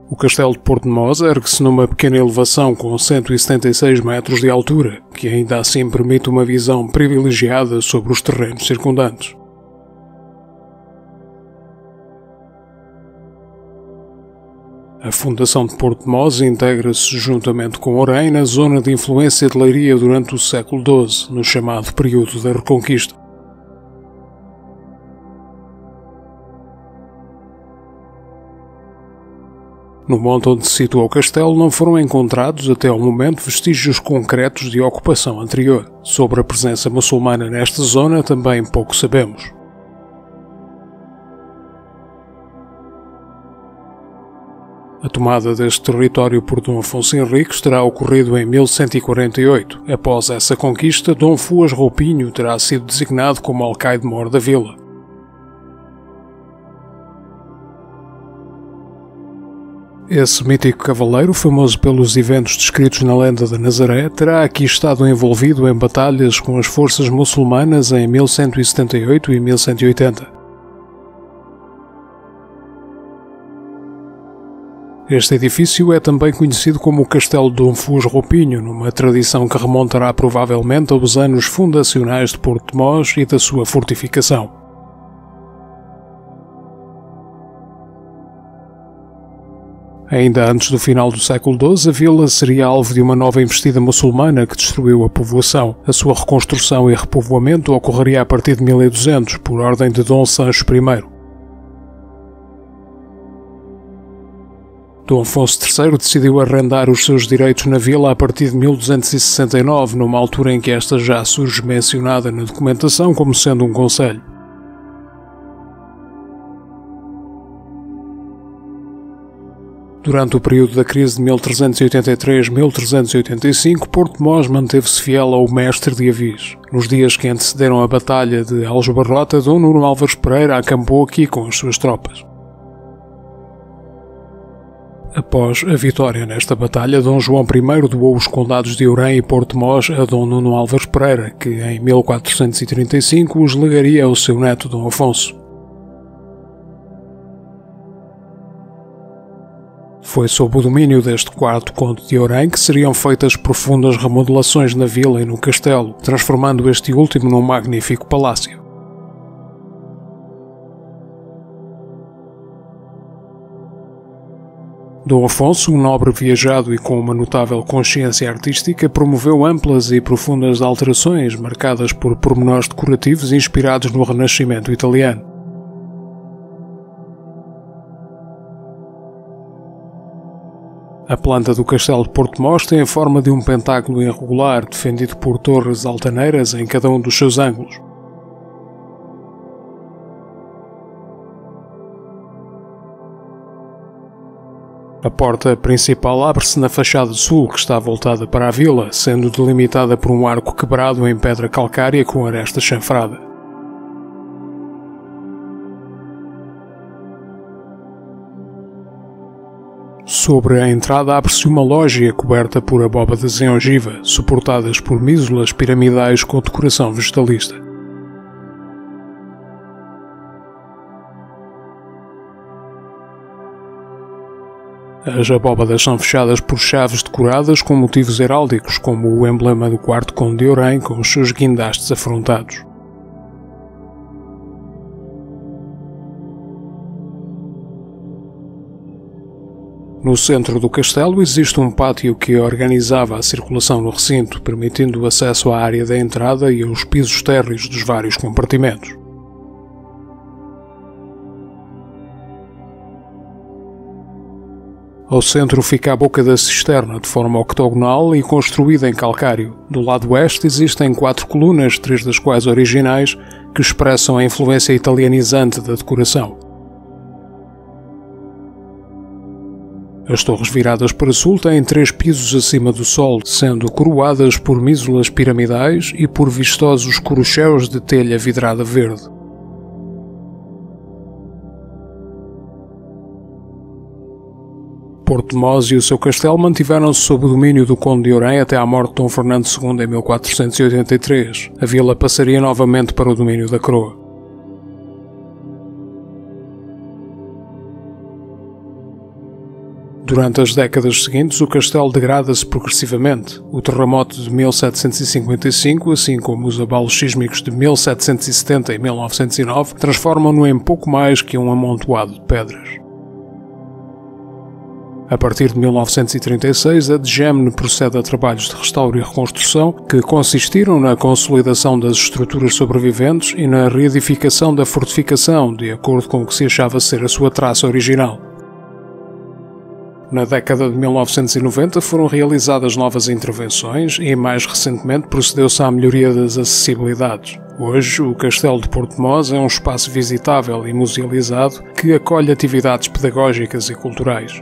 O castelo de Porto-de-Mós ergue-se numa pequena elevação com 176 metros de altura, que ainda assim permite uma visão privilegiada sobre os terrenos circundantes. A fundação de Porto-de-Mós integra-se juntamente com Orém na zona de influência de Leiria durante o século XII, no chamado período da Reconquista. No monte onde se situa o castelo não foram encontrados até ao momento vestígios concretos de ocupação anterior. Sobre a presença muçulmana nesta zona também pouco sabemos. A tomada deste território por Dom Afonso Henriques terá ocorrido em 1148. Após essa conquista, Dom Fuas Roupinho terá sido designado como alcaide-mor da vila. Esse mítico cavaleiro, famoso pelos eventos descritos na lenda de Nazaré, terá aqui estado envolvido em batalhas com as forças muçulmanas em 1178 e 1180. Este edifício é também conhecido como o Castelo de Dom Fuas Roupinho, numa tradição que remontará provavelmente aos anos fundacionais de Porto-de-Mós e da sua fortificação. Ainda antes do final do século XII, a vila seria alvo de uma nova investida muçulmana que destruiu a povoação. A sua reconstrução e repovoamento ocorreria a partir de 1200, por ordem de Dom Sancho I. Dom Afonso III decidiu arrendar os seus direitos na vila a partir de 1269, numa altura em que esta já surge mencionada na documentação como sendo um concelho. Durante o período da crise de 1383-1385, Porto-de-Mós manteve-se fiel ao mestre de Avis. Nos dias que antecederam a Batalha de Aljubarrota, Dom Nuno Álvares Pereira acampou aqui com as suas tropas. Após a vitória nesta batalha, Dom João I doou os condados de Orém e Porto-de-Mós a Dom Nuno Álvares Pereira, que em 1435 os legaria ao seu neto Dom Afonso. Foi sob o domínio deste quarto conde de Orém que seriam feitas profundas remodelações na vila e no castelo, transformando este último num magnífico palácio. Dom Afonso, um nobre viajado e com uma notável consciência artística, promoveu amplas e profundas alterações marcadas por pormenores decorativos inspirados no Renascimento italiano. A planta do castelo de Porto-de-Mós tem a forma de um pentáculo irregular, defendido por torres altaneiras em cada um dos seus ângulos. A porta principal abre-se na fachada sul, que está voltada para a vila, sendo delimitada por um arco quebrado em pedra calcária com aresta chanfrada. Sobre a entrada abre-se uma lógia coberta por abóbadas em ogiva, suportadas por mísulas piramidais com decoração vegetalista. As abóbadas são fechadas por chaves decoradas com motivos heráldicos, como o emblema do quarto conde de Orém com os seus guindastes afrontados. No centro do castelo existe um pátio que organizava a circulação no recinto, permitindo o acesso à área da entrada e aos pisos térreos dos vários compartimentos. Ao centro fica a boca da cisterna, de forma octogonal e construída em calcário. Do lado oeste existem 4 colunas, 3 das quais originais, que expressam a influência italianizante da decoração. As torres viradas para sul têm 3 pisos acima do solo, sendo coroadas por mísulas piramidais e por vistosos corochéus de telha vidrada verde. Porto-de-Mós e o seu castelo mantiveram-se sob o domínio do conde de Orém até à morte de Dom Fernando II em 1483. A vila passaria novamente para o domínio da coroa. Durante as décadas seguintes, o castelo degrada-se progressivamente. O terremoto de 1755, assim como os abalos sísmicos de 1770 e 1909, transformam-no em pouco mais que um amontoado de pedras. A partir de 1936, a DGEMN procede a trabalhos de restauro e reconstrução que consistiram na consolidação das estruturas sobreviventes e na reedificação da fortificação, de acordo com o que se achava ser a sua traça original. Na década de 1990 foram realizadas novas intervenções e, mais recentemente, procedeu-se à melhoria das acessibilidades. Hoje, o Castelo de Portmós é um espaço visitável e musealizado que acolhe atividades pedagógicas e culturais.